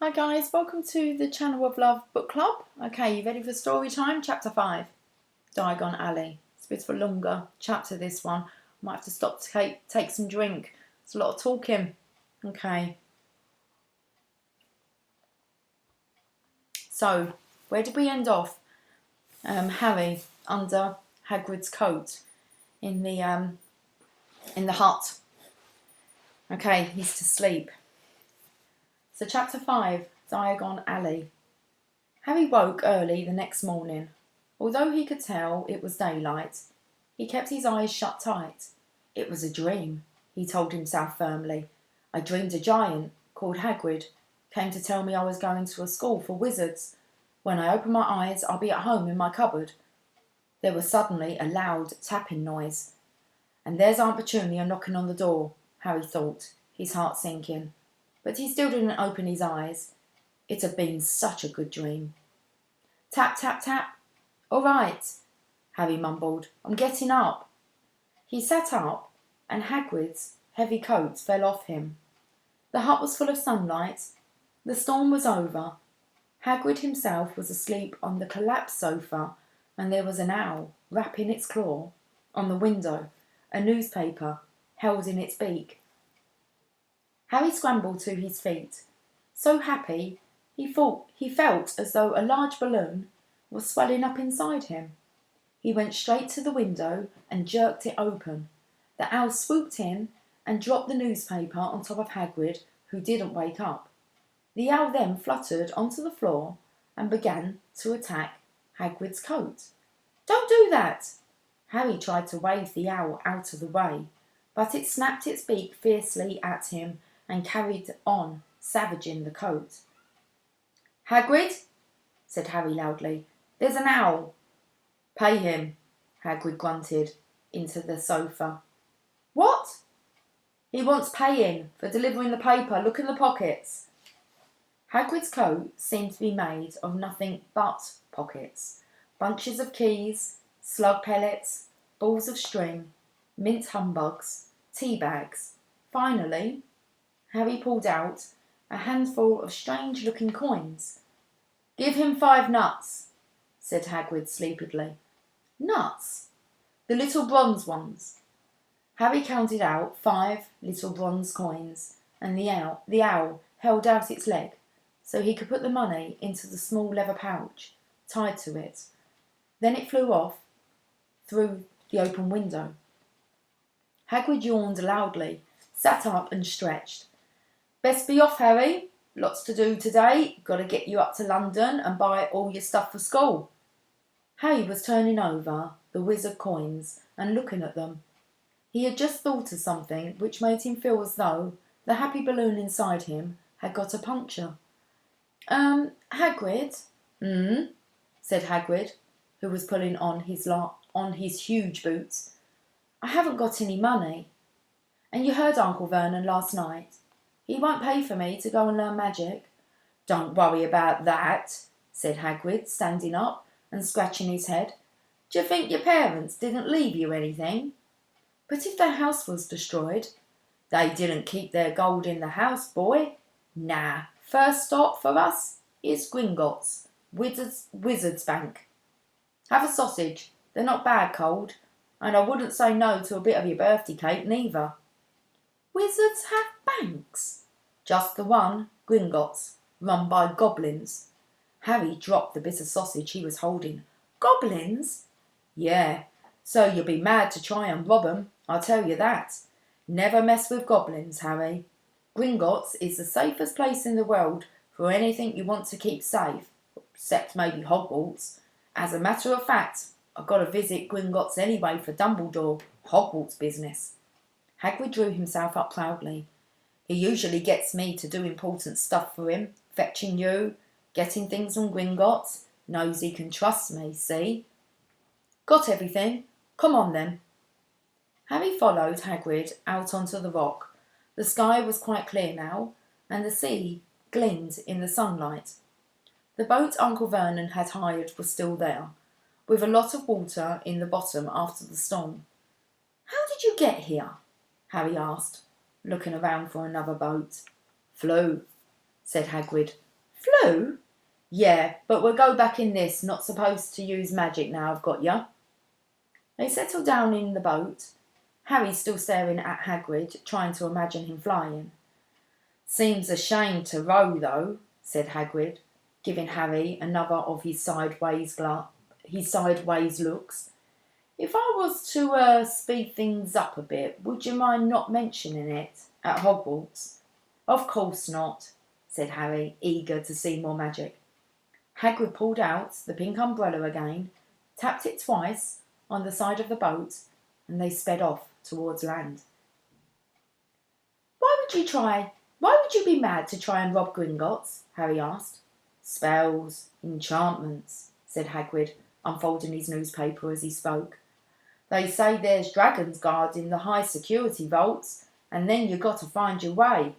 Hi guys, welcome to the Channel of Love Book Club. Okay, you ready for story time? Chapter 5, Diagon Alley. It's a bit of a longer chapter, this one. Might have to stop to take some drink. It's a lot of talking. Okay. So, where did we end off? Harry under Hagrid's coat in the hut. Okay, he's to sleep. So chapter 5, Diagon Alley. Harry woke early the next morning. Although he could tell it was daylight, he kept his eyes shut tight. It was a dream, he told himself firmly. I dreamed a giant, called Hagrid, came to tell me I was going to a school for wizards. When I open my eyes, I'll be at home in my cupboard. There was suddenly a loud tapping noise. And there's Aunt Petunia knocking on the door, Harry thought, his heart sinking. But he still didn't open his eyes. It had been such a good dream. Tap, tap, tap. All right, Harry mumbled. I'm getting up. He sat up, and Hagrid's heavy coat fell off him. The hut was full of sunlight. The storm was over. Hagrid himself was asleep on the collapsed sofa, and there was an owl rapping its claw on the window, a newspaper held in its beak. Harry scrambled to his feet. So happy, he felt as though a large balloon was swelling up inside him. He went straight to the window and jerked it open. The owl swooped in and dropped the newspaper on top of Hagrid, who didn't wake up. The owl then fluttered onto the floor and began to attack Hagrid's coat. Don't do that! Harry tried to wave the owl out of the way, but it snapped its beak fiercely at him and carried on, savaging the coat. Hagrid, said Harry loudly, there's an owl. Pay him, Hagrid grunted into the sofa. What? He wants paying for delivering the paper. Look in the pockets. Hagrid's coat seemed to be made of nothing but pockets. Bunches of keys, slug pellets, balls of string, mint humbugs, tea bags. Finally, Harry pulled out a handful of strange-looking coins. Give him 5 nuts, said Hagrid sleepily. Nuts? The little bronze ones. Harry counted out 5 little bronze coins, and the owl held out its leg so he could put the money into the small leather pouch tied to it. Then it flew off through the open window. Hagrid yawned loudly, sat up and stretched. Best be off, Harry. Lots to do today. Got to get you up to London and buy all your stuff for school. Harry was turning over the wizard coins and looking at them. He had just thought of something which made him feel as though the happy balloon inside him had got a puncture. Hagrid? Said Hagrid, who was pulling on his huge boots. I haven't got any money. And you heard Uncle Vernon last night. He won't pay for me to go and learn magic. Don't worry about that, said Hagrid, standing up and scratching his head. Do you think your parents didn't leave you anything? But if their house was destroyed? They didn't keep their gold in the house, boy. Nah, first stop for us is Gringotts, Wizard's Bank. Have a sausage. They're not bad cold. And I wouldn't say no to a bit of your birthday cake neither. Wizards have banks? Just the one, Gringotts, run by goblins. Harry dropped the bit of sausage he was holding. Goblins? Yeah, so you'll be mad to try and rob 'em, I'll tell you that. Never mess with goblins, Harry. Gringotts is the safest place in the world for anything you want to keep safe, except maybe Hogwarts. As a matter of fact, I've got to visit Gringotts anyway for Dumbledore, Hogwarts business. Hagrid drew himself up proudly. He usually gets me to do important stuff for him, fetching you, getting things from Gringotts. Knows he can trust me, see? Got everything? Come on then. Harry followed Hagrid out onto the rock. The sky was quite clear now, and the sea gleamed in the sunlight. The boat Uncle Vernon had hired was still there, with a lot of water in the bottom after the storm. How did you get here? Harry asked, looking around for another boat. Flew, said Hagrid, Flew? Yeah, but we'll go back in this. Not supposed to use magic now I've got ya. They settled down in the boat, Harry still staring at Hagrid, trying to imagine him flying. Seems a shame to row, though, said Hagrid, giving Harry another of his sideways looks. If I was to speed things up a bit, would you mind not mentioning it at Hogwarts? Of course not, said Harry, eager to see more magic. Hagrid pulled out the pink umbrella again, tapped it twice on the side of the boat, and they sped off towards land. Why would you be mad to try and rob Gringotts? Harry asked. Spells, enchantments, said Hagrid, unfolding his newspaper as he spoke. They say there's dragons guarding the high security vaults, and then you got to find your way.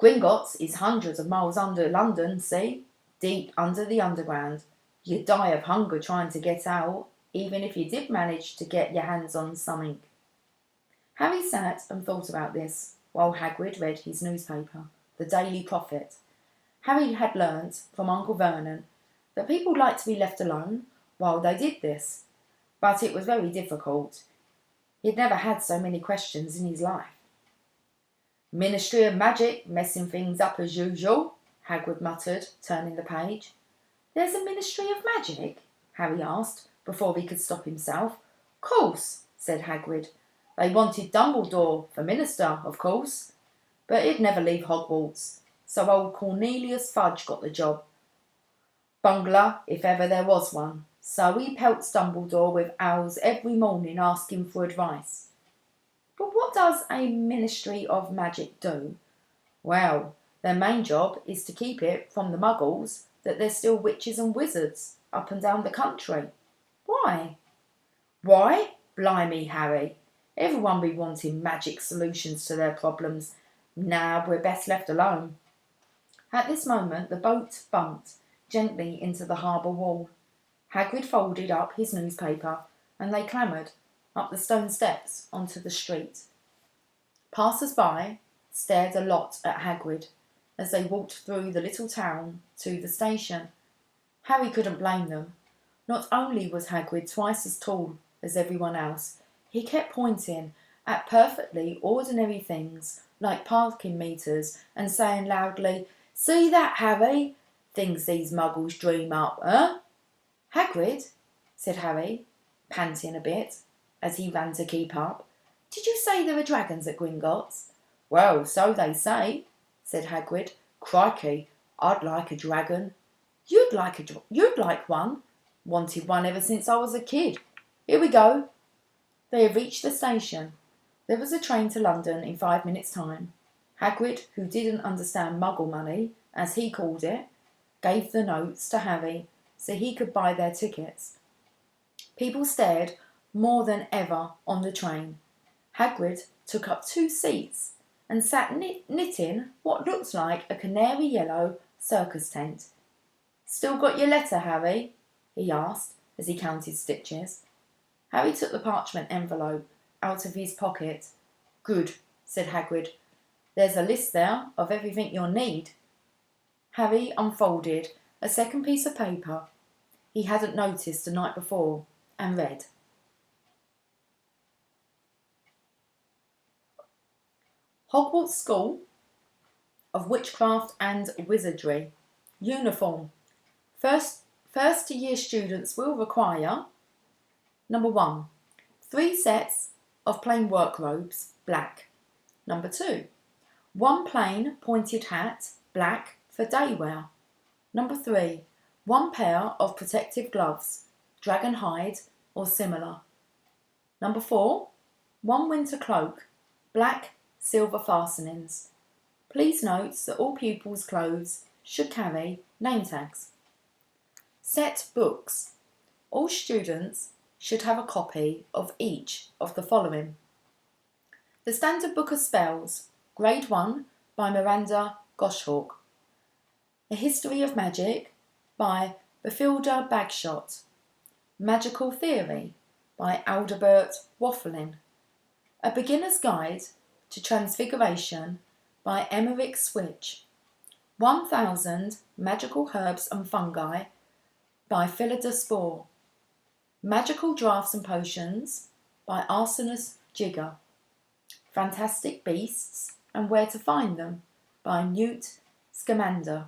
Gringotts is hundreds of miles under London, see? Deep under the underground. You'd die of hunger trying to get out, even if you did manage to get your hands on something. Harry sat and thought about this, while Hagrid read his newspaper, the Daily Prophet. Harry had learnt from Uncle Vernon that people liked to be left alone while they did this, but it was very difficult. He'd never had so many questions in his life. Ministry of Magic messing things up as usual, Hagrid muttered, turning the page. There's a Ministry of Magic? Harry asked, before he could stop himself. Course, said Hagrid. They wanted Dumbledore for minister, of course, but he'd never leave Hogwarts, so old Cornelius Fudge got the job. Bungler, if ever there was one, so he pelts Dumbledore with owls every morning asking for advice. But what does a Ministry of Magic do? Well, their main job is to keep it from the muggles that there's still witches and wizards up and down the country. Why? Why? Blimey, Harry. Everyone be wanting magic solutions to their problems. Nah, we're best left alone. At this moment, the boat bumped gently into the harbour wall. Hagrid folded up his newspaper, and they clambered up the stone steps onto the street. Passers-by stared a lot at Hagrid as they walked through the little town to the station. Harry couldn't blame them. Not only was Hagrid twice as tall as everyone else, he kept pointing at perfectly ordinary things like parking meters and saying loudly, See that, Harry? Things these muggles dream up, eh? Hagrid, said Harry, panting a bit as he ran to keep up. Did you say there are dragons at Gringotts? Well, so they say, said Hagrid. Crikey, I'd like a dragon. You'd like one. Wanted one ever since I was a kid. Here we go. They had reached the station. There was a train to London in 5 minutes' time. Hagrid, who didn't understand muggle money, as he called it, gave the notes to Harry so he could buy their tickets. People stared more than ever on the train. Hagrid took up 2 seats and sat knitting what looked like a canary yellow circus tent. Still got your letter, Harry? He asked as he counted stitches. Harry took the parchment envelope out of his pocket. Good, said Hagrid. There's a list there of everything you'll need. Harry unfolded a second piece of paper he hadn't noticed the night before and read. Hogwarts School of Witchcraft and Wizardry. Uniform. First year students will require Number 1, 3 sets of plain work robes, black. Number 2, 1 plain pointed hat, black, for day wear. Number 3, 1 pair of protective gloves, dragon hide or similar. Number 4, 1 winter cloak, black, silver fastenings. Please note that all pupils' clothes should carry name tags. Set books. All students should have a copy of each of the following. The Standard Book of Spells, Grade 1 by Miranda Goshawk. A History of Magic by Bethilda Bagshot. Magical Theory by Aldebert Wafflin. A Beginner's Guide to Transfiguration by Emmerich Switch. 1,000 Magical Herbs and Fungi by Philida. Magical Draughts and Potions by Arsonus Jigger. Fantastic Beasts and Where to Find Them by Newt Scamander.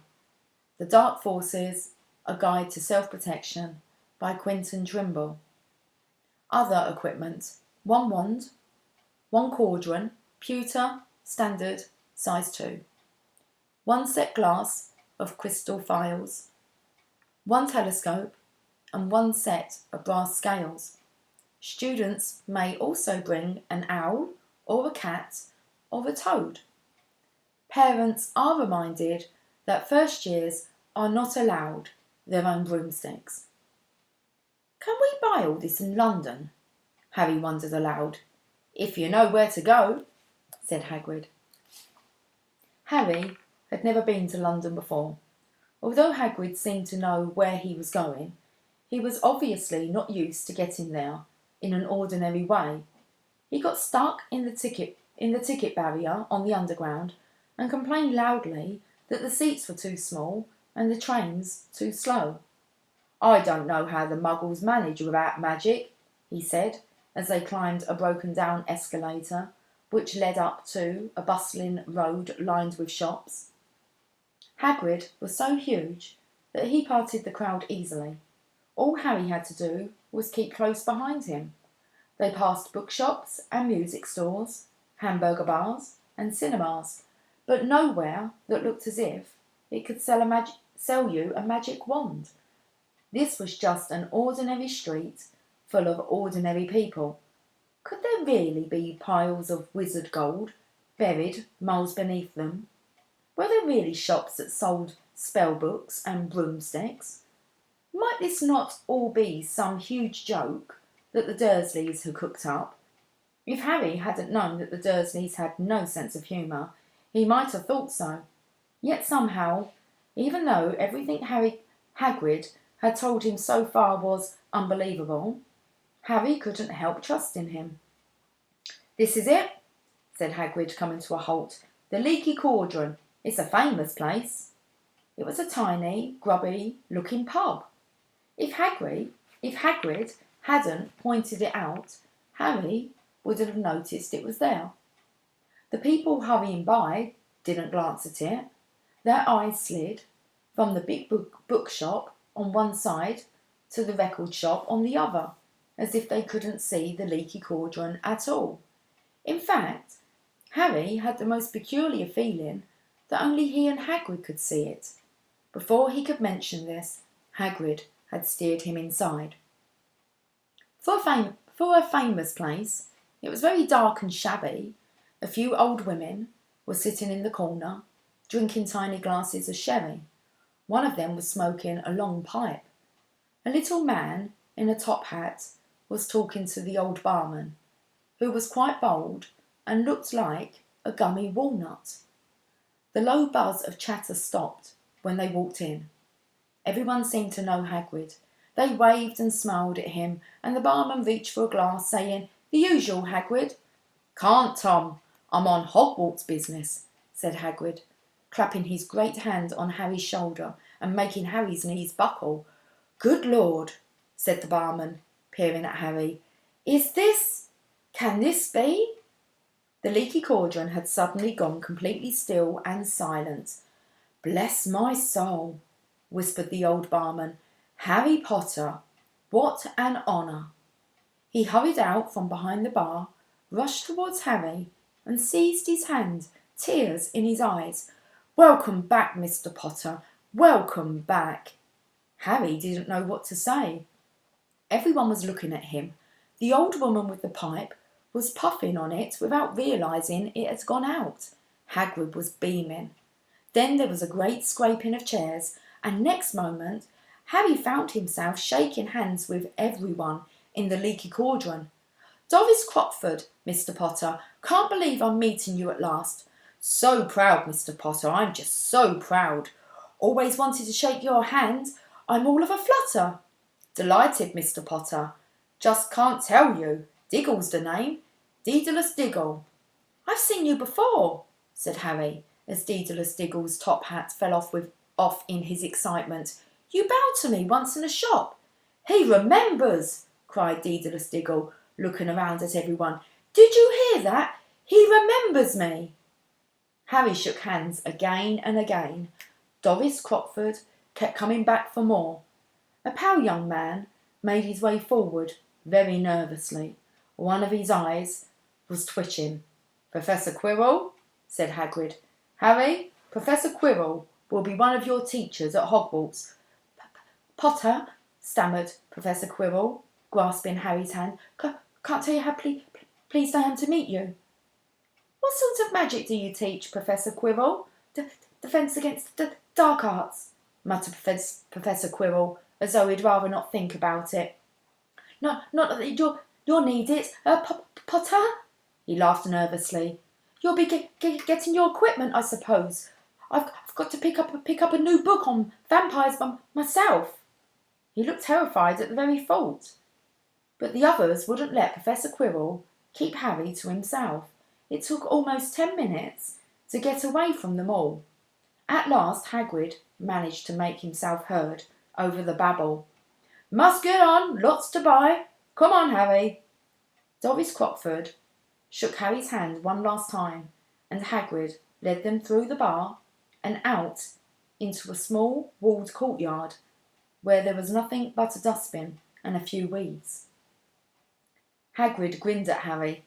The Dark Forces, A Guide to Self-Protection by Quentin Trimble. Other equipment: 1 wand, 1 cauldron, pewter, standard, size 2. 1 set glass of crystal phials, 1 telescope and 1 set of brass scales. Students may also bring an owl or a cat or a toad. Parents are reminded that first years are not allowed their own broomsticks. "Can we buy all this in London?" Harry wondered aloud. "If you know where to go," said Hagrid. Harry had never been to London before. Although Hagrid seemed to know where he was going, he was obviously not used to getting there in an ordinary way. He got stuck in the ticket barrier on the Underground and complained loudly that the seats were too small and the trains too slow. "I don't know how the Muggles manage without magic," he said, as they climbed a broken-down escalator which led up to a bustling road lined with shops. Hagrid was so huge that he parted the crowd easily. All Harry had to do was keep close behind him. They passed bookshops and music stores, hamburger bars and cinemas, but nowhere that looked as if it could sell you a magic wand. This was just an ordinary street full of ordinary people. Could there really be piles of wizard gold buried miles beneath them? Were there really shops that sold spell books and broomsticks? Might this not all be some huge joke that the Dursleys had cooked up? If Harry hadn't known that the Dursleys had no sense of humour, he might have thought so. Yet somehow, even though everything Hagrid had told him so far was unbelievable, Harry couldn't help trusting him. "This is it," said Hagrid, coming to a halt. "The Leaky Cauldron. It's a famous place." It was a tiny, grubby-looking pub. If Hagrid hadn't pointed it out, Harry wouldn't have noticed it was there. The people hurrying by didn't glance at it. Their eyes slid from the big bookshop on one side to the record shop on the other, as if they couldn't see the Leaky Cauldron at all. In fact, Harry had the most peculiar feeling that only he and Hagrid could see it. Before he could mention this, Hagrid had steered him inside. For a famous place, it was very dark and shabby. A few old women were sitting in the corner, drinking tiny glasses of sherry. One of them was smoking a long pipe. A little man in a top hat was talking to the old barman, who was quite bold and looked like a gummy walnut. The low buzz of chatter stopped when they walked in. Everyone seemed to know Hagrid. They waved and smiled at him, and the barman reached for a glass, saying, "The usual, Hagrid." "Can't, Tom. I'm on Hogwarts business," said Hagrid, clapping his great hand on Harry's shoulder and making Harry's knees buckle. "Good Lord," said the barman, peering at Harry. Can this be?" The Leaky Cauldron had suddenly gone completely still and silent. "Bless my soul," whispered the old barman. "Harry Potter, what an honour." He hurried out from behind the bar, rushed towards Harry and seized his hand, tears in his eyes. "Welcome back, Mr. Potter. Welcome back." Harry didn't know what to say. Everyone was looking at him. The old woman with the pipe was puffing on it without realising it had gone out. Hagrid was beaming. Then there was a great scraping of chairs, and next moment Harry found himself shaking hands with everyone in the Leaky Cauldron. "Doris Crockford, Mr. Potter. Can't believe I'm meeting you at last." "So proud, Mr. Potter. I'm just so proud." "Always wanted to shake your hand. I'm all of a flutter." "Delighted, Mr. Potter. Just can't tell you. Diggle's the name. Daedalus Diggle." "I've seen you before," said Harry. as Daedalus Diggle's top hat fell off in his excitement. "You bowed to me once in a shop." "He remembers!" cried Daedalus Diggle, looking around at everyone. "Did you hear that? He remembers me." Harry shook hands again and again. Doris Crockford kept coming back for more. A pale young man made his way forward very nervously. One of his eyes was twitching. "Professor Quirrell," said Hagrid. "Harry, Professor Quirrell will be one of your teachers at Hogwarts." "Potter," stammered Professor Quirrell, grasping Harry's hand. "Can't tell you how pleased I am to meet you." "What sort of magic do you teach, Professor Quirrell?" Defence against the dark arts," muttered Professor Quirrell, as though he'd rather not think about it. "Not that you'll need it, Potter." He laughed nervously. "You'll be getting your equipment, I suppose. I've got to pick up a new book on vampires myself." He looked terrified at the very thought. But the others wouldn't let Professor Quirrell keep Harry to himself. It took almost 10 minutes to get away from them all. At last Hagrid managed to make himself heard over the babble. "Must get on, lots to buy. Come on, Harry." Doris Crockford shook Harry's hand one last time, and Hagrid led them through the bar and out into a small walled courtyard where there was nothing but a dustbin and a few weeds. Hagrid grinned at Harry.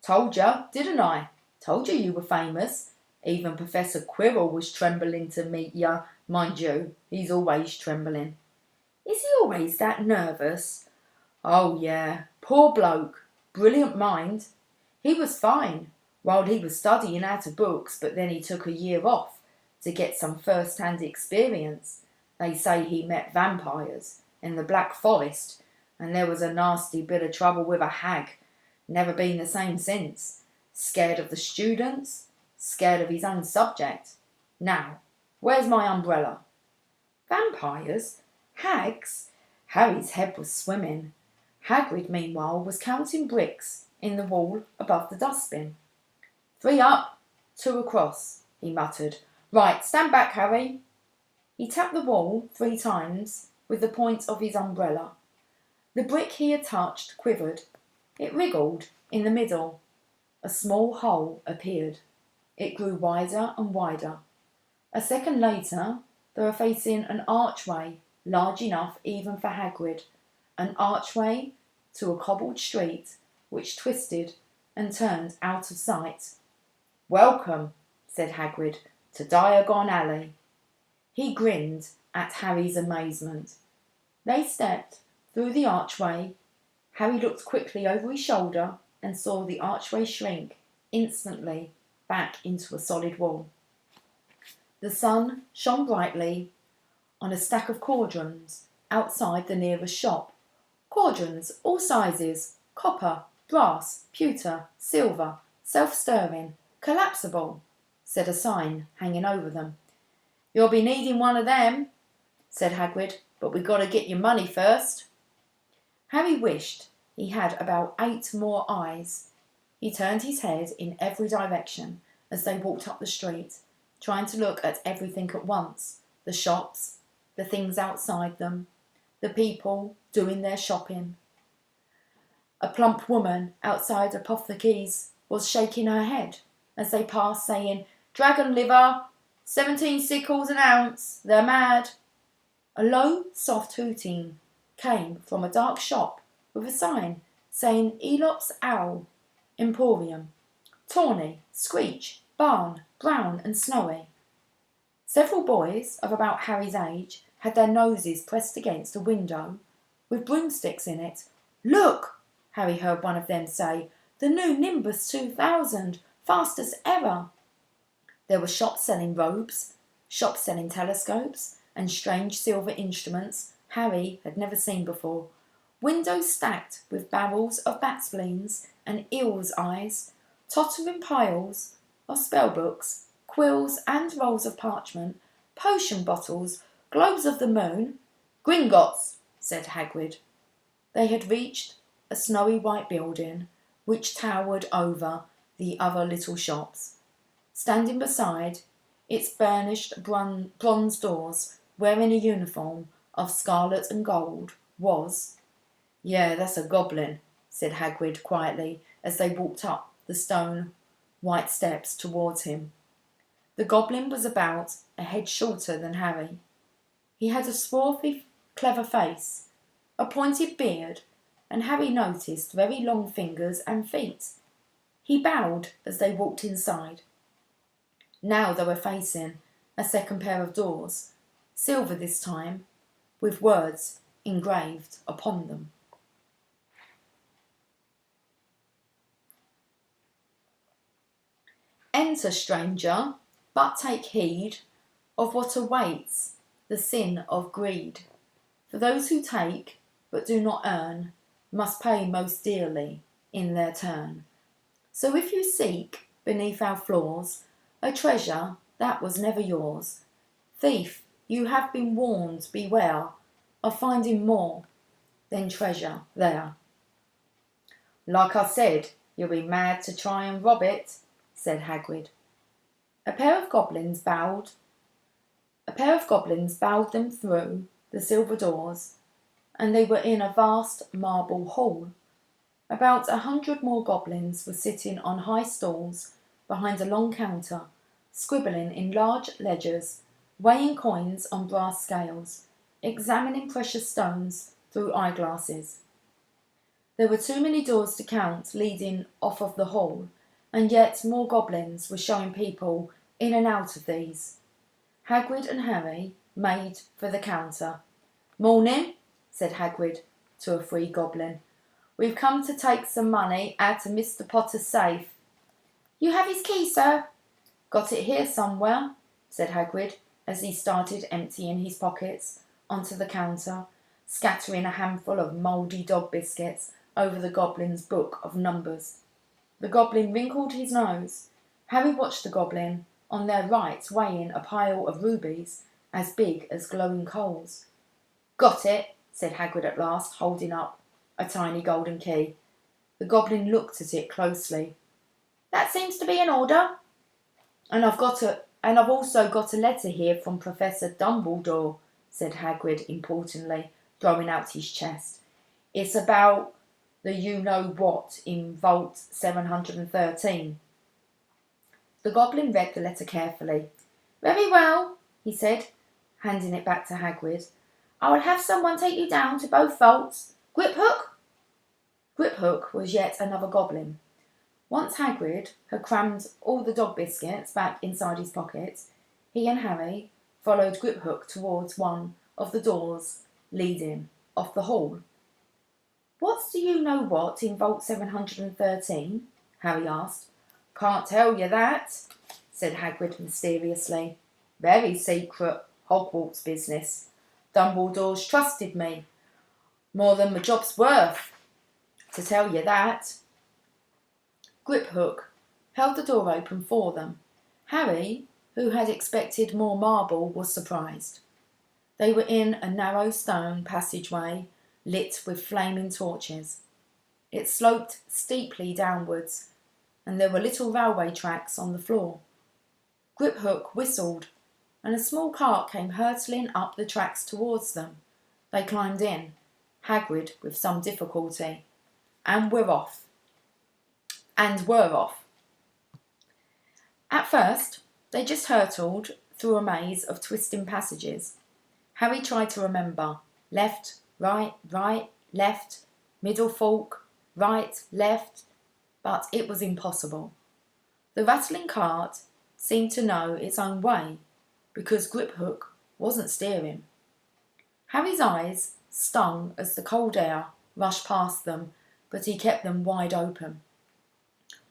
"Told ya, didn't I? Told you were famous. Even Professor Quirrell was trembling to meet ya. Mind you, he's always trembling." "Is he always that nervous?" "Oh, yeah. Poor bloke. Brilliant mind. He was fine while he was studying out of books, but then he took a year off to get some first-hand experience. They say he met vampires in the Black Forest, and there was a nasty bit of trouble with a hag. Never been the same since. Scared of the students, scared of his own subject. Now, where's my umbrella?" "Vampires? Hags?" Harry's head was swimming. Hagrid, meanwhile, was counting bricks in the wall above the dustbin. "3 up, 2 across," he muttered. "Right, stand back, Harry." He tapped the wall 3 times with the point of his umbrella. The brick he had touched quivered. It wriggled in the middle. A small hole appeared. It grew wider and wider. A second later, they were facing an archway large enough even for Hagrid, an archway to a cobbled street which twisted and turned out of sight. "Welcome," said Hagrid, "to Diagon Alley." He grinned at Harry's amazement. They stepped through the archway. Harry looked quickly over his shoulder and saw the archway shrink instantly back into a solid wall. The sun shone brightly on a stack of cauldrons outside the nearest shop. Cauldrons, all sizes, copper, brass, pewter, silver, self-stirring, collapsible, said a sign hanging over them. "You'll be needing one of them," said Hagrid, "but we got to get your money first." Harry wished he had about 8 more eyes. He turned his head in every direction as they walked up the street, trying to look at everything at once: the shops, the things outside them, the people doing their shopping. A plump woman outside Apothecary's was shaking her head as they passed, saying, "Dragon liver, 17 sickles an ounce, they're mad." A low, soft hooting came from a dark shop with a sign saying Elop's Owl Emporium, Tawny, Screech, Barn, Brown and Snowy. Several boys of about Harry's age had their noses pressed against a window with broomsticks in it. "Look," Harry heard one of them say, "the new Nimbus 2000, fastest ever." There were shops selling robes, shops selling telescopes and strange silver instruments Harry had never seen before, windows stacked with barrels of bat spleens and eel's eyes, tottering piles of spellbooks, quills and rolls of parchment, potion bottles, globes of the moon. "Gringotts," said Hagrid. They had reached a snowy white building which towered over the other little shops. Standing beside its burnished bronze doors, wearing a uniform of scarlet and gold, was... "Yeah, that's a goblin," said Hagrid quietly as they walked up the stone white steps towards him. The goblin was about a head shorter than Harry. He had a swarthy, clever face, a pointed beard, and Harry noticed very long fingers and feet. He bowed as they walked inside. Now they were facing a second pair of doors, silver this time, with words engraved upon them. "Enter, stranger, but take heed of what awaits the sin of greed. For those who take, but do not earn, must pay most dearly in their turn. So if you seek, beneath our floors, a treasure that was never yours, thief, you have been warned, beware of finding more than treasure there." "Like I said, you'll be mad to try and rob it," said Hagrid. A pair of goblins bowed them through the silver doors, and they were in a vast marble hall. About 100 more goblins were sitting on high stools behind a long counter, scribbling in large ledgers, weighing coins on brass scales, examining precious stones through eyeglasses. There were too many doors to count leading off of the hall, and yet more goblins were showing people in and out of these. Hagrid and Harry made for the counter. "Morning," said Hagrid to a free goblin. "We've come to take some money out of Mr. Potter's safe." "You have his key, sir." "Got it here somewhere," said Hagrid as he started emptying his pockets onto the counter, scattering a handful of mouldy dog biscuits over the goblin's book of numbers. The goblin wrinkled his nose. Harry watched the goblin on their right weighing a pile of rubies as big as glowing coals. "Got it," said Hagrid at last, holding up a tiny golden key. The goblin looked at it closely. "That seems to be in order." And I've also got a letter here from Professor Dumbledore," said Hagrid importantly, throwing out his chest. "It's about the you-know-what in Vault 713. The goblin read the letter carefully. "Very well," he said, handing it back to Hagrid. "I will have someone take you down to both vaults. Griphook?" Griphook was yet another goblin. Once Hagrid had crammed all the dog biscuits back inside his pocket, he and Harry followed Griphook towards one of the doors leading off the hall. "What's the you-know-what in Vault 713? Harry asked. "Can't tell you that," said Hagrid mysteriously. "Very secret Hogwarts business. Dumbledore's trusted me more than my job's worth to tell you that." Griphook held the door open for them. Harry, who had expected more marble, was surprised. They were in a narrow stone passageway lit with flaming torches. It sloped steeply downwards, and there were little railway tracks on the floor. Griphook whistled, and a small cart came hurtling up the tracks towards them. They climbed in, Hagrid with some difficulty, and were off. At first, they just hurtled through a maze of twisting passages. Harry tried to remember left, right, left, middle fork, right, left, but it was impossible. The rattling cart seemed to know its own way, because Griphook wasn't steering. Harry's eyes stung as the cold air rushed past them, but he kept them wide open.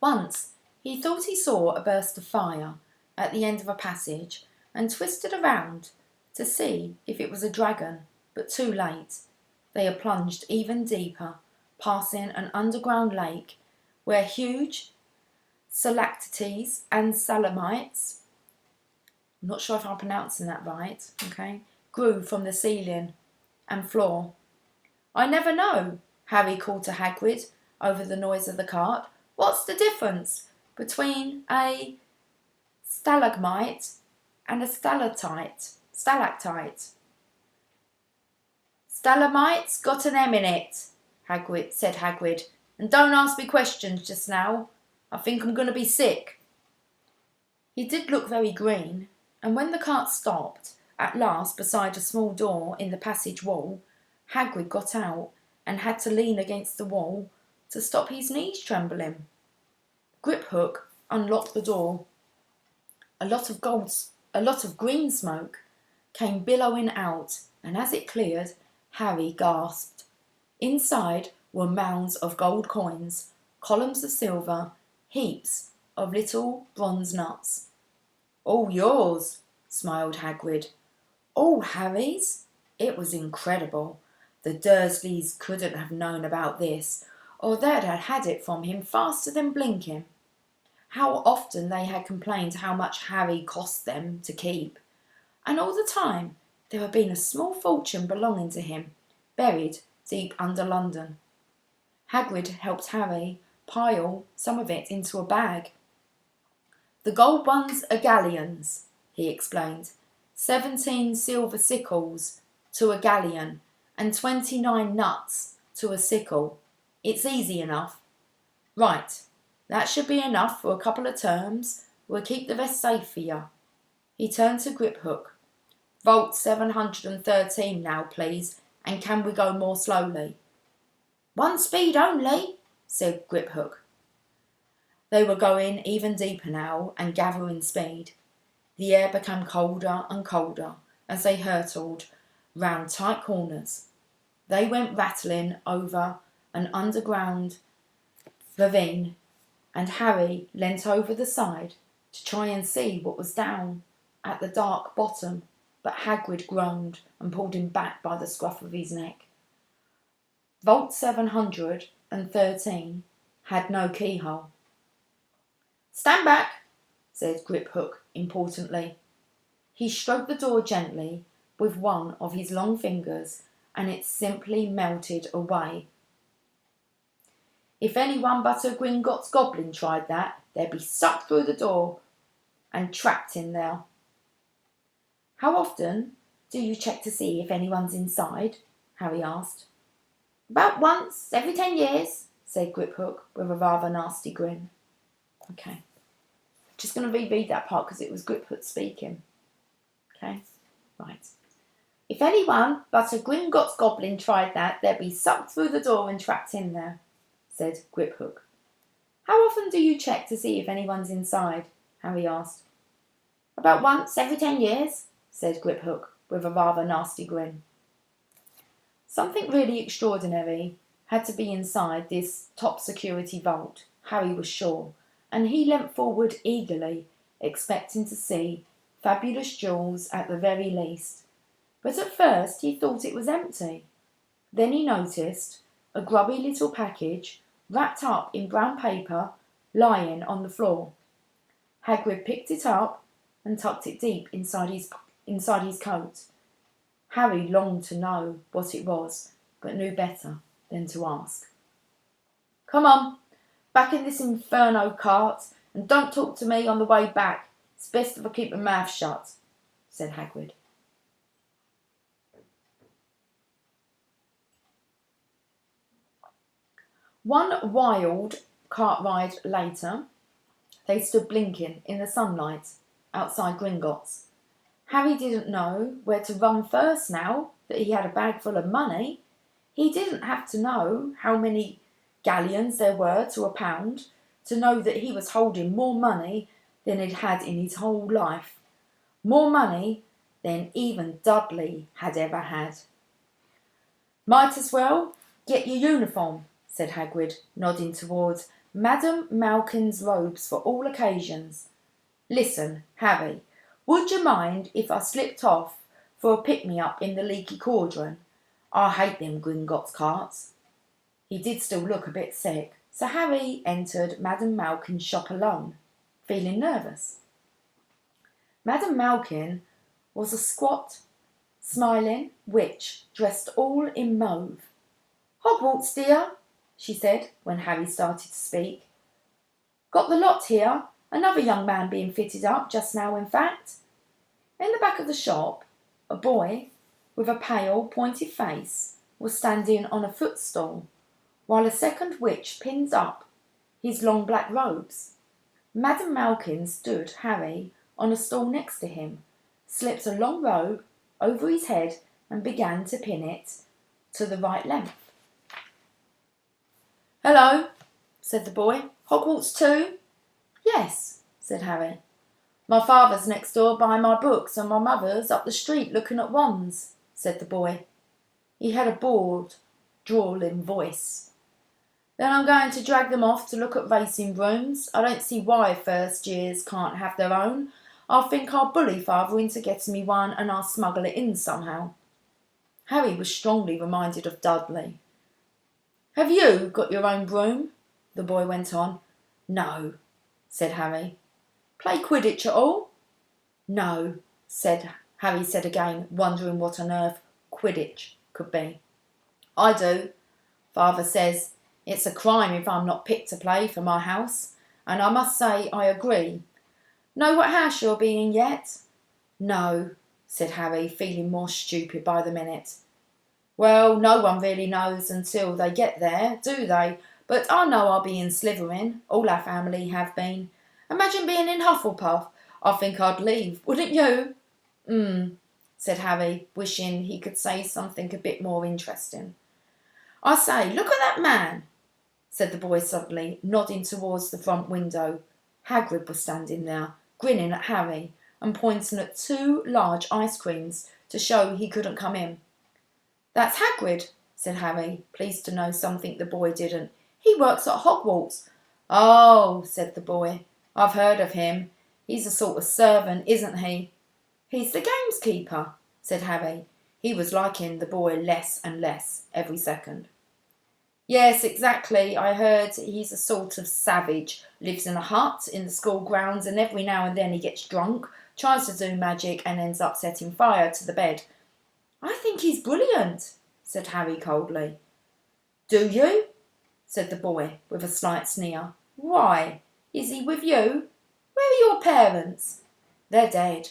Once he thought he saw a burst of fire at the end of a passage and twisted around to see if it was a dragon, but too late. They had plunged even deeper, passing an underground lake where huge stalactites and stalagmites, I'm not sure if I'm pronouncing that right, grew from the ceiling and floor. "I never know," Harry called to Hagrid over the noise of the cart. "What's the difference between a stalagmite and a stalactite. Stalagmite's got an M in it, said Hagrid, and don't ask me questions just now. I think I'm going to be sick. He did look very green, and when the cart stopped, at last beside a small door in the passage wall, Hagrid got out and had to lean against the wall to stop his knees trembling. Griphook unlocked the door. A lot of green smoke came billowing out, and as it cleared, Harry gasped. Inside were mounds of gold coins, columns of silver, heaps of little bronze nuts. All yours, smiled Hagrid. All Harry's? It was incredible. The Dursleys couldn't have known about this, or they'd have had it from him faster than blinking. How often they had complained how much Harry cost them to keep. And all the time there had been a small fortune belonging to him, buried deep under London. Hagrid helped Harry pile some of it into a bag. The gold ones are galleons, he explained. 17 silver sickles to a galleon and 29 nuts to a sickle. It's easy enough. Right, that should be enough for a couple of terms. We'll keep the rest safe for you. He turned to Griphook. Vault 713 now, please, and can we go more slowly? One speed only, said Griphook. They were going even deeper now and gathering speed. The air became colder and colder as they hurtled round tight corners. They went rattling over an underground ravine, and Harry leant over the side to try and see what was down at the dark bottom, but Hagrid groaned and pulled him back by the scruff of his neck. Vault 713 had no keyhole. Stand back, said Griphook importantly. He stroked the door gently with one of his long fingers, and it simply melted away. If anyone but a Gringotts goblin tried that, they'd be sucked through the door and trapped in there. How often do you check to see if anyone's inside? Harry asked. About once every 10 years, said Griphook with a rather nasty grin. Okay. Just going to reread that part because it was Griphook speaking. Okay, right. If anyone but a Gringotts goblin tried that, they'd be sucked through the door and trapped in there, said Griphook. How often do you check to see if anyone's inside? Harry asked. About once every 10 years, said Griphook with a rather nasty grin. Something really extraordinary had to be inside this top security vault, Harry was sure, and he leant forward eagerly, expecting to see fabulous jewels at the very least. But at first he thought it was empty. Then he noticed a grubby little package wrapped up in brown paper lying on the floor. Hagrid picked it up and tucked it deep inside his coat. Harry longed to know what it was, but knew better than to ask. Come on, back in this inferno cart, and don't talk to me on the way back. It's best if I keep my mouth shut, said Hagrid. One wild cart ride later, they stood blinking in the sunlight outside Gringotts. Harry didn't know where to run first now that he had a bag full of money. He didn't have to know how many galleons there were to a pound to know that he was holding more money than he'd had in his whole life. More money than even Dudley had ever had. Might as well get your uniform, said Hagrid, nodding towards Madame Malkin's robes for all occasions. Listen, Harry, would you mind if I slipped off for a pick-me-up in the leaky cauldron? I hate them Gringotts carts. He did still look a bit sick, so Harry entered Madame Malkin's shop alone, feeling nervous. Madame Malkin was a squat, smiling witch dressed all in mauve. Hogwarts, dear, she said when Harry started to speak. Got the lot here. Another young man being fitted up just now, in fact. In the back of the shop, a boy with a pale, pointed face was standing on a footstool, while a second witch pinned up his long black robes. Madame Malkin stood Harry on a stool next to him, slipped a long robe over his head and began to pin it to the right length. "Hello," said the boy. "Hogwarts too?" "Yes," said Harry. "My father's next door buying my books and my mother's up the street looking at wands," said the boy. He had a bored, drawling voice. "Then I'm going to drag them off to look at racing brooms. I don't see why first years can't have their own. I think I'll bully father into getting me one and I'll smuggle it in somehow." Harry was strongly reminded of Dudley. "Have you got your own broom?" the boy went on. "No," said Harry. "Play Quidditch at all?" "No," Harry said again, wondering what on earth Quidditch could be. "I do. Father says it's a crime if I'm not picked to play for my house, and I must say I agree. Know what house you'll be in yet?" "No," said Harry, feeling more stupid by the minute. "Well, no one really knows until they get there, do they? But I know I'll be in Slytherin. All our family have been. Imagine being in Hufflepuff. I think I'd leave, wouldn't you?" Said Harry, wishing he could say something a bit more interesting. "I say, look at that man," said the boy suddenly, nodding towards the front window. Hagrid was standing there, grinning at Harry and pointing at 2 large ice creams to show he couldn't come in. "That's Hagrid," said Harry, pleased to know something the boy didn't. "He works at Hogwarts." "Oh," said the boy, "I've heard of him. He's a sort of servant, isn't he?" "He's the gamekeeper," said Harry. He was liking the boy less and less every second. "Yes, exactly. I heard he's a sort of savage, lives in a hut in the school grounds, and every now and then he gets drunk, tries to do magic and ends up setting fire to the bed." "I think he's brilliant," said Harry coldly. "Do you?" said the boy with a slight sneer. "Why? Is he with you? Where are your parents?" "They're dead,"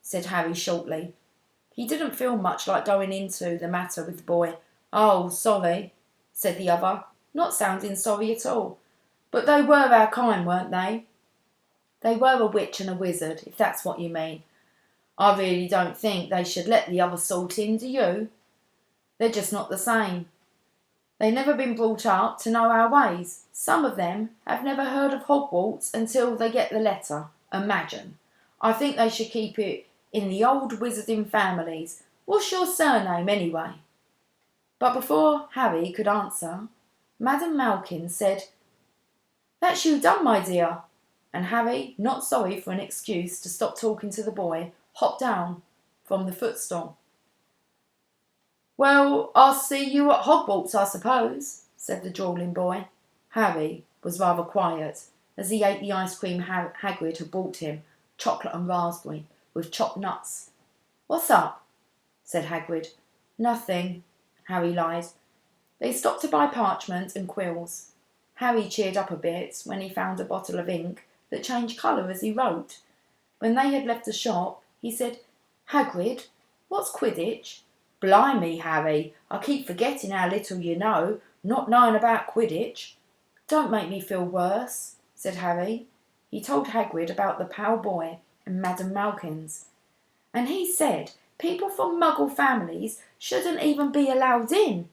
said Harry shortly. He didn't feel much like going into the matter with the boy. "Oh, sorry," said the other, not sounding sorry at all. "But they were our kind, weren't they?" "They were a witch and a wizard, if that's what you mean. I really don't think they should let the other sort in, do you? They're just not the same. They've never been brought up to know our ways. Some of them have never heard of Hogwarts until they get the letter. Imagine. I think they should keep it in the old wizarding families. What's your surname, anyway?" But before Harry could answer, Madame Malkin said, "That's you done, my dear." And Harry, not sorry for an excuse to stop talking to the boy, hopped down from the footstool. "Well, I'll see you at Hogwarts, I suppose," said the drawling boy. Harry was rather quiet as he ate the ice cream Hagrid had brought him, chocolate and raspberry, with chopped nuts. "What's up?" said Hagrid. "Nothing," Harry lied. They stopped to buy parchment and quills. Harry cheered up a bit when he found a bottle of ink that changed colour as he wrote. When they had left the shop, he said, "Hagrid, what's Quidditch?" "Blimey, Harry, I keep forgetting how little you know, not knowing about Quidditch." "Don't make me feel worse," said Harry. He told Hagrid about the pale boy and Madame Malkin's. "And he said people from Muggle families shouldn't even be allowed in."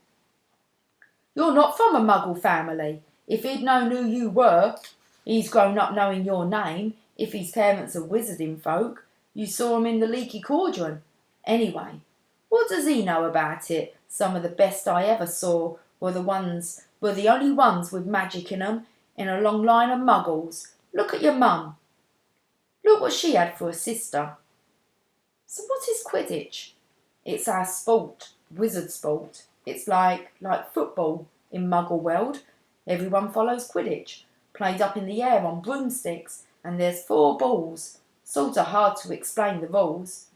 "You're not from a Muggle family. If he'd known who you were, he's grown up knowing your name. If his parents are wizarding folk, you saw him in the Leaky Cauldron. Anyway, what does he know about it? Some of the best I ever saw were the only ones with magic in 'em, in a long line of muggles. Look at your mum. Look what she had for a sister." "So what is Quidditch?" "It's our sport, wizard sport. It's like football in Muggle world. Everyone follows Quidditch, played up in the air on broomsticks, and there's 4 balls. Sort of hard to explain the rules."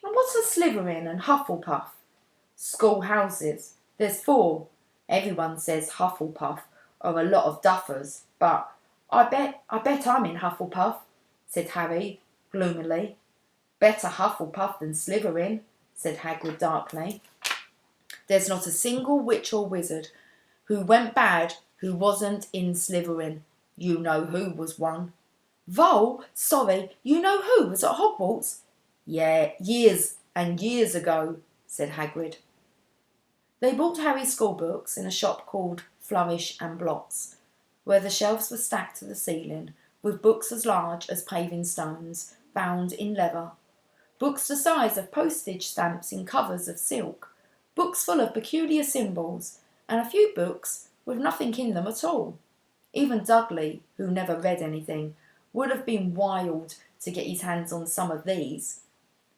"And what's a Slytherin and Hufflepuff?" "School houses. There's 4. Everyone says Hufflepuff are a lot of duffers, but I bet I'm in Hufflepuff," said Harry gloomily. Better Hufflepuff than Slytherin, said Hagrid darkly. There's not a single witch or wizard who went bad who wasn't in Slytherin. You know who was one. Vol, sorry, you know who was at Hogwarts? Yeah, years and years ago, said Hagrid. They bought Harry's school books in a shop called Flourish and Blots, where the shelves were stacked to the ceiling with books as large as paving stones, bound in leather. Books the size of postage stamps in covers of silk, books full of peculiar symbols, and a few books with nothing in them at all. Even Dudley, who never read anything, would have been wild to get his hands on some of these.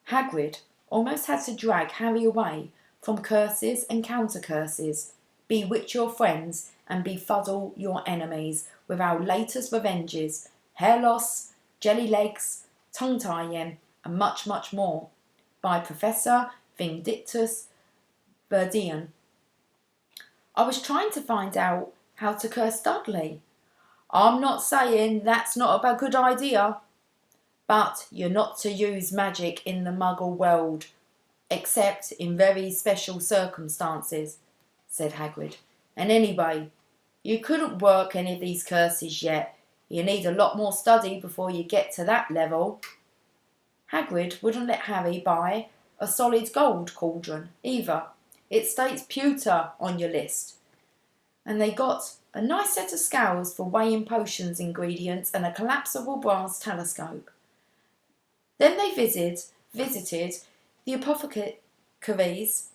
Hagrid almost had to drag Harry away from curses and counter-curses, bewitch your friends and befuddle your enemies with our latest revenges, hair loss, jelly legs, tongue-tying, and much, much more, by Professor Vindictus Verdian. I was trying to find out how to curse Dudley. I'm not saying that's not a good idea, but you're not to use magic in the Muggle world, except in very special circumstances, said Hagrid. And anyway, you couldn't work any of these curses yet. You need a lot more study before you get to that level. Hagrid wouldn't let Harry buy a solid gold cauldron either. It states pewter on your list. And they got a nice set of scales for weighing potions ingredients and a collapsible brass telescope. Then they visited the apothecaries,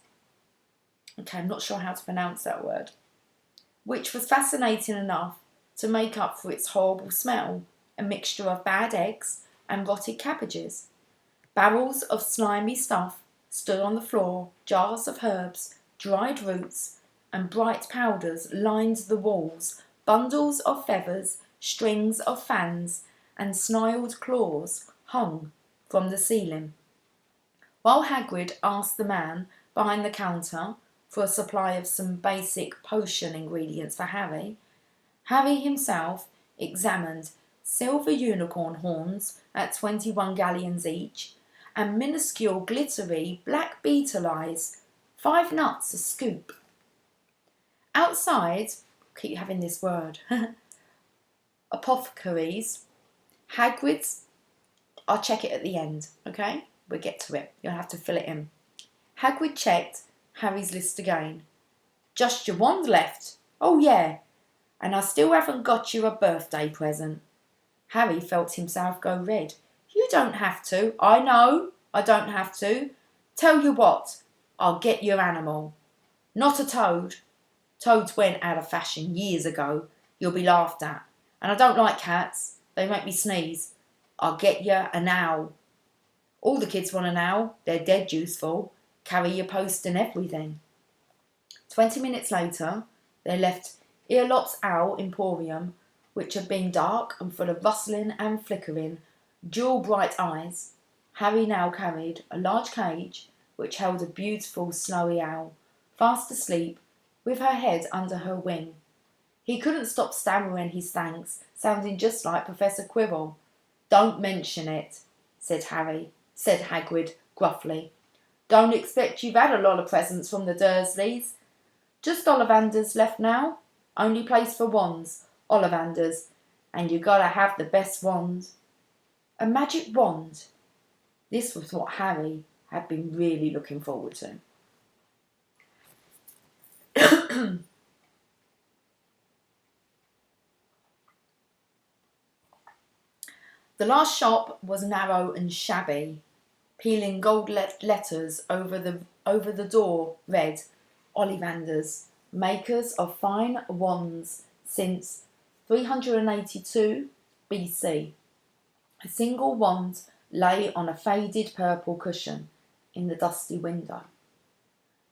I'm not sure how to pronounce that word, which was fascinating enough to make up for its horrible smell, a mixture of bad eggs and rotted cabbages. Barrels of slimy stuff stood on the floor, jars of herbs, dried roots, and bright powders lined the walls. Bundles of feathers, strings of fans, and snarled claws hung from the ceiling. While Hagrid asked the man behind the counter for a supply of some basic potion ingredients for Harry, Harry himself examined silver unicorn horns at 21 galleons each, and minuscule glittery black beetle eyes, 5 nuts a scoop. Outside, keep having this word, apothecaries, Hagrid's, I'll check it at the end, okay? We'll get to it. You'll have to fill it in. Hagrid checked Harry's list again. Just your wand left. Oh, yeah. And I still haven't got you a birthday present. Harry felt himself go red. You don't have to. I know. I don't have to. Tell you what. I'll get your animal. Not a toad. Toads went out of fashion years ago. You'll be laughed at. And I don't like cats. They make me sneeze. I'll get you an owl. All the kids want an owl. They're dead useful. Carry your post and everything. 20 minutes later, they left Earlop's Owl Emporium, which had been dark and full of rustling and flickering, jewel-bright eyes. Harry now carried a large cage which held a beautiful snowy owl, fast asleep, with her head under her wing. He couldn't stop stammering his thanks, sounding just like Professor Quirrell. Don't mention it, said Hagrid gruffly. Don't expect you've had a lot of presents from the Dursleys. Just Ollivander's left now. Only place for wands, Ollivander's, and you gotta have the best wand. A magic wand. This was what Harry had been really looking forward to. The last shop was narrow and shabby. Peeling gold letters over the door read, Ollivander's, makers of fine wands since 382 BC. A single wand lay on a faded purple cushion in the dusty window.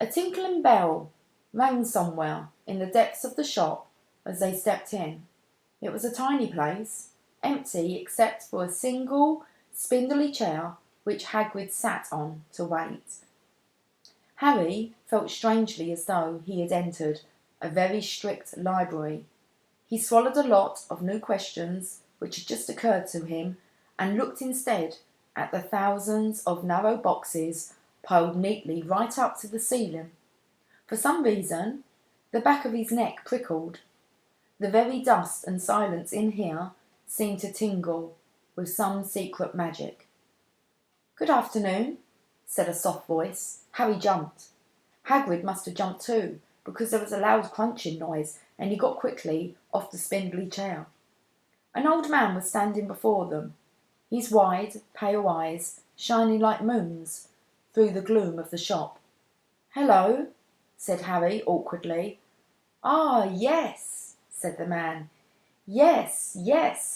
A tinkling bell rang somewhere in the depths of the shop as they stepped in. It was a tiny place, empty except for a single spindly chair which Hagrid sat on to wait. Harry felt strangely as though he had entered a very strict library. He swallowed a lot of new questions which had just occurred to him and looked instead at the thousands of narrow boxes piled neatly right up to the ceiling. For some reason, the back of his neck prickled. The very dust and silence in here seemed to tingle with some secret magic. "Good afternoon," said a soft voice. Harry jumped. Hagrid must have jumped too, because there was a loud crunching noise, and he got quickly off the spindly chair. An old man was standing before them, his wide, pale eyes shining like moons through the gloom of the shop. "Hello," said Harry awkwardly. "Ah, yes," said the man. Yes,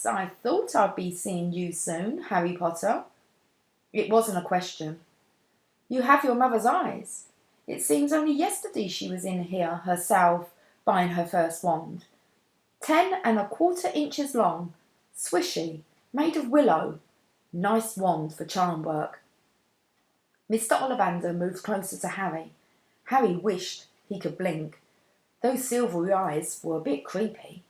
I thought I'd be seeing you soon, Harry Potter." It wasn't a question. "You have your mother's eyes. It seems only yesterday she was in here herself buying her first wand. 10¼ inches long, swishy, made of willow. Nice wand for charm work." Mr. Ollivander moved closer to Harry. Harry wished he could blink. Those silvery eyes were a bit creepy.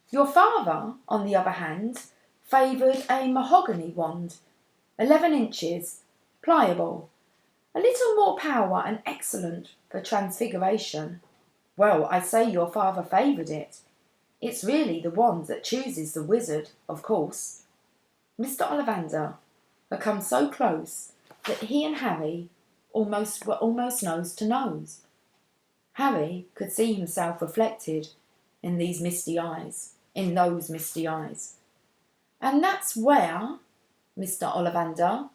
"Your father, on the other hand, favoured a mahogany wand, 11 inches, pliable, a little more power and excellent for transfiguration." "Well, I say your father favoured it. It's really the wand that chooses the wizard, of course." Mr. Ollivander had come so close that he and Harry were almost nose to nose. Harry could see himself reflected in those misty eyes. "And that's where," Mr. Ollivander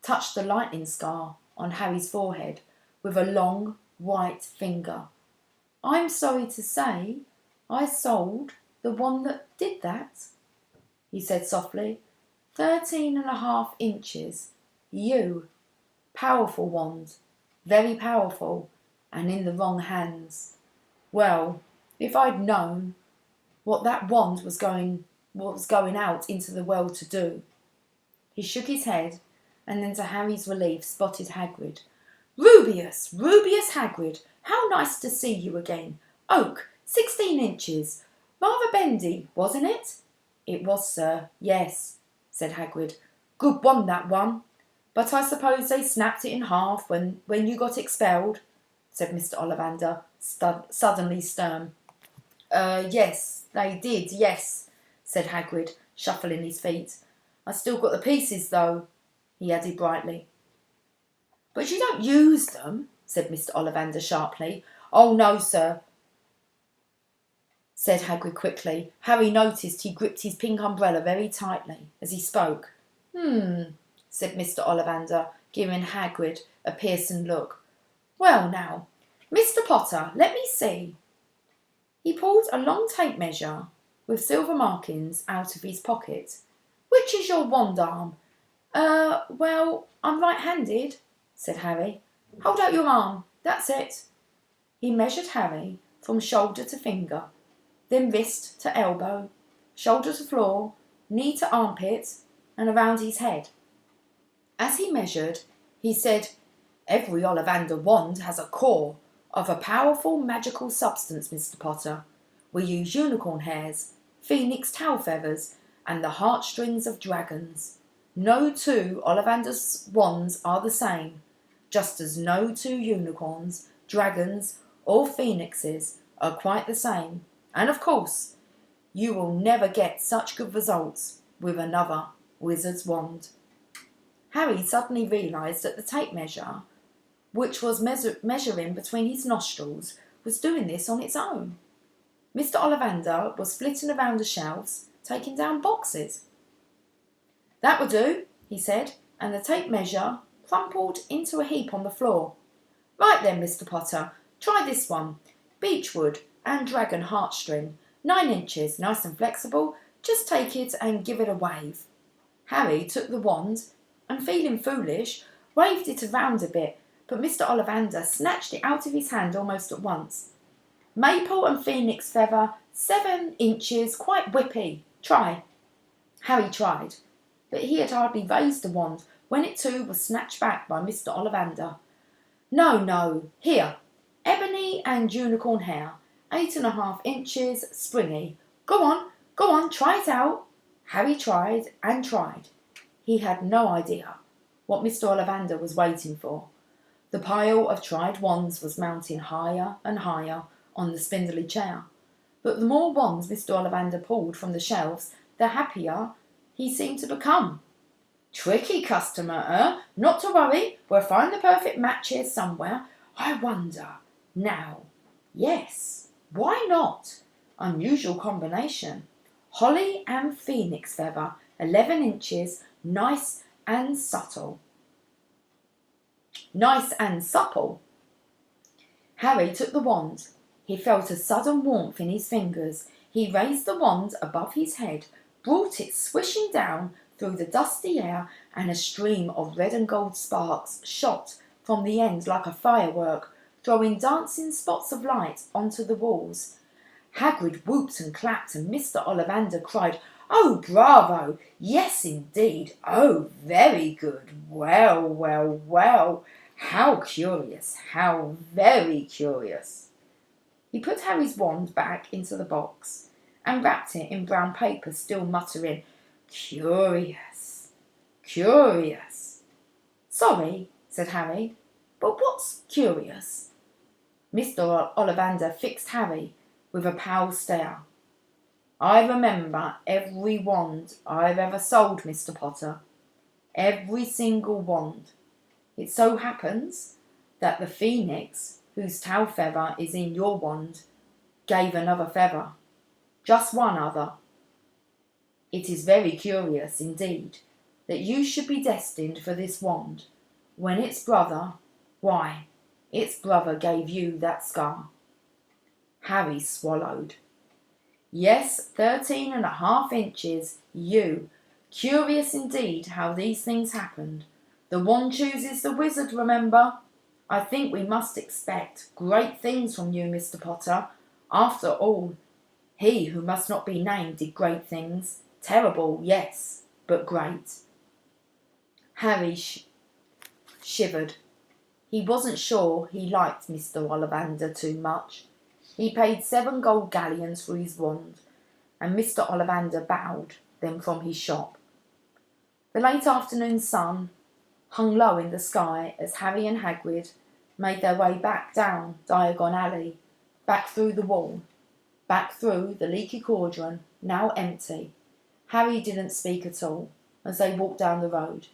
touched the lightning scar on Harry's forehead with a long white finger. "I'm sorry to say I sold the one that did that," he said softly. 13½ inches. Powerful wand, very powerful, and in the wrong hands. Well, if I'd known what that wand was going out into the world to do." He shook his head, and then to Harry's relief spotted Hagrid. Rubius Hagrid, how nice to see you again. Oak, 16 inches. Rather bendy, wasn't it?" "It was, sir, yes," said Hagrid. "Good wand, that one. But I suppose they snapped it in half when you got expelled," said Mr. Ollivander, suddenly stern. Yes, they did, yes," said Hagrid, shuffling his feet. "I still got the pieces, though," he added brightly. "But you don't use them," said Mr. Ollivander sharply. "Oh, no, sir," said Hagrid quickly. Harry noticed he gripped his pink umbrella very tightly as he spoke. Said Mr. Ollivander, giving Hagrid a piercing look. "Well, now, Mr. Potter, let me see." He pulled a long tape measure with silver markings out of his pocket. "Which is your wand arm?" Well, I'm right-handed," said Harry. "Hold out your arm. That's it." He measured Harry from shoulder to finger, then wrist to elbow, shoulder to floor, knee to armpit, and around his head. As he measured, he said, "Every Ollivander wand has a core of a powerful magical substance, Mr. Potter. We use unicorn hairs, phoenix tail feathers, and the heartstrings of dragons. No two Ollivander's wands are the same, just as no two unicorns, dragons, or phoenixes are quite the same. And of course, you will never get such good results with another wizard's wand." Harry suddenly realised that the tape measure, which was measuring between his nostrils, was doing this on its own. Mr. Ollivander was flitting around the shelves, taking down boxes. "That will do," he said, and the tape measure crumpled into a heap on the floor. "Right then, Mr. Potter, try this one. Beechwood and dragon heartstring, 9 inches, nice and flexible. Just take it and give it a wave." Harry took the wand and, feeling foolish, waved it around a bit, but Mr. Ollivander snatched it out of his hand almost at once. "Maple and phoenix feather, 7 inches, quite whippy. Try." Harry tried, but he had hardly raised the wand when it too was snatched back by Mr. Ollivander. No, here, ebony and unicorn hair, 8½ inches, springy. Go on, try it out." Harry tried and tried. He had no idea what Mr. Ollivander was waiting for. The pile of tried wands was mounting higher and higher on the spindly chair. But the more wands Mr. Ollivander pulled from the shelves, the happier he seemed to become. Tricky customer, eh? Not to worry, we'll find the perfect match here somewhere. I wonder. Now, yes, why not? Unusual combination. Holly and phoenix feather, 11 inches, nice and subtle. Nice and supple. Harry took the wand. He felt a sudden warmth in his fingers. He raised the wand above his head, brought it swishing down through the dusty air, and a stream of red and gold sparks shot from the end like a firework, throwing dancing spots of light onto the walls. Hagrid whooped and clapped, and Mr. Ollivander cried, "Oh, bravo! Yes, indeed! Oh, very good! Well, well, well! How curious! How very curious!" He put Harry's wand back into the box and wrapped it in brown paper, still muttering, "Curious! Curious!" "Sorry," said Harry, "but what's curious?" Mr. Ollivander fixed Harry with a pale stare. "I remember every wand I've ever sold, Mr. Potter. Every single wand. It so happens that the phoenix, whose tail feather is in your wand, gave another feather. Just one other. It is very curious indeed that you should be destined for this wand, when its brother gave you that scar." Harry swallowed. "Yes, 13.5 inches, you. Curious indeed how these things happened. The wand chooses the wizard, remember. I think we must expect great things from you, Mr. Potter. After all, he who must not be named did great things. Terrible, yes, but great." Harry shivered. He wasn't sure he liked Mr. Ollivander too much. He paid 7 gold galleons for his wand, and Mr. Ollivander bowed them from his shop. The late afternoon sun hung low in the sky as Harry and Hagrid made their way back down Diagon Alley, back through the wall, back through the leaky cauldron, now empty. Harry didn't speak at all as they walked down the road.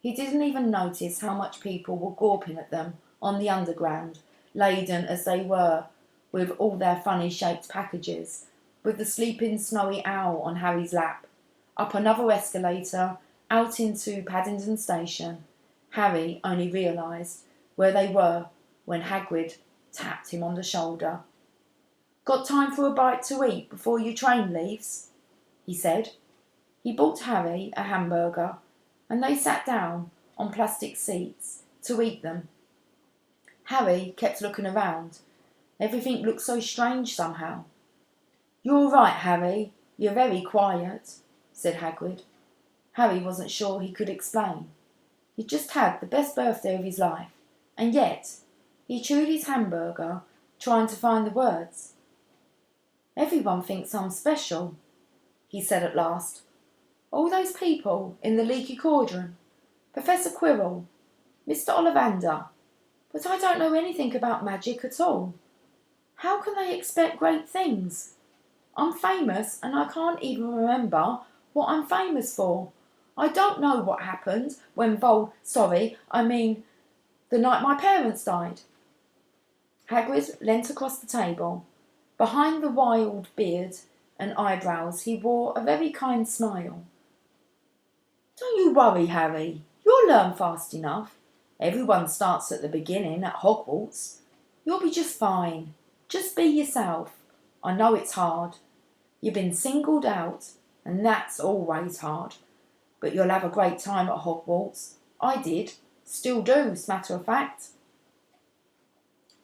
He didn't even notice how much people were gawping at them on the underground, laden as they were with all their funny-shaped packages, with the sleeping snowy owl on Harry's lap. Up another escalator, out into Paddington Station. Harry only realised where they were when Hagrid tapped him on the shoulder. "Got time for a bite to eat before your train leaves?" he said. He bought Harry a hamburger, and they sat down on plastic seats to eat them. Harry kept looking around. Everything looked so strange somehow. "You're all right, Harry. You're very quiet," said Hagrid. Harry wasn't sure he could explain. He'd just had the best birthday of his life, and yet he chewed his hamburger, trying to find the words. "Everyone thinks I'm special," he said at last. "All those people in the leaky cauldron, Professor Quirrell, Mr. Ollivander, but I don't know anything about magic at all. How can they expect great things? I'm famous and I can't even remember what I'm famous for. I don't know what happened when the night my parents died." Hagrid leant across the table. Behind the wild beard and eyebrows he wore a very kind smile. "Don't you worry, Harry. You'll learn fast enough. Everyone starts at the beginning at Hogwarts. You'll be just fine. Just be yourself. I know it's hard. You've been singled out, and that's always hard. But you'll have a great time at Hogwarts. I did. Still do, as a matter of fact."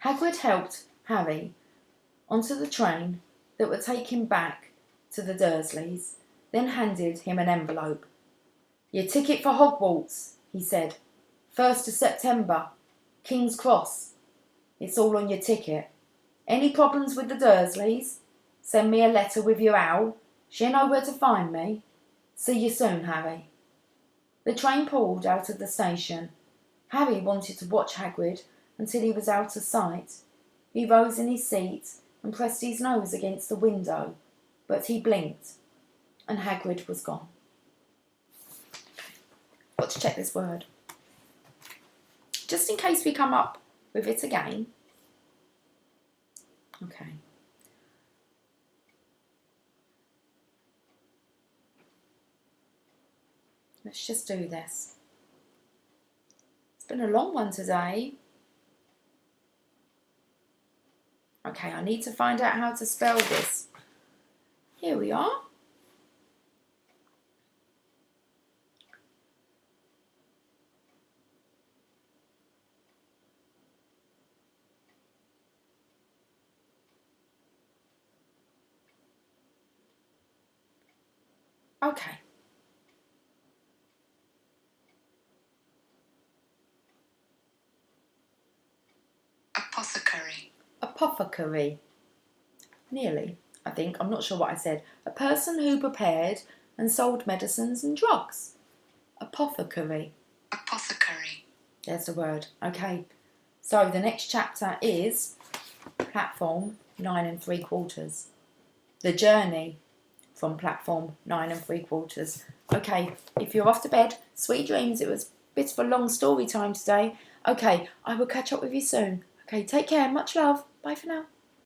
Hagrid helped Harry onto the train that would take him back to the Dursleys, then handed him an envelope. "Your ticket for Hogwarts," he said. "1st of September. King's Cross. It's all on your ticket. Any problems with the Dursleys? Send me a letter with your owl. She'll know where to find me. See you soon, Harry." The train pulled out of the station. Harry wanted to watch Hagrid until he was out of sight. He rose in his seat and pressed his nose against the window, but he blinked, and Hagrid was gone. Got to check this word, just in case we come up with it again. Okay. Let's just do this. It's been a long one today. Okay, I need to find out how to spell this. Here we are. Okay. Apothecary. Apothecary. Nearly, I think. I'm not sure what I said. A person who prepared and sold medicines and drugs. Apothecary. Apothecary. There's the word. Okay. So the next chapter is platform 9 3/4. The journey from platform 9 3/4. Okay, if you're off to bed, sweet dreams. It was a bit of a long story time today. Okay, I will catch up with you soon. Okay, take care. Much love. Bye for now.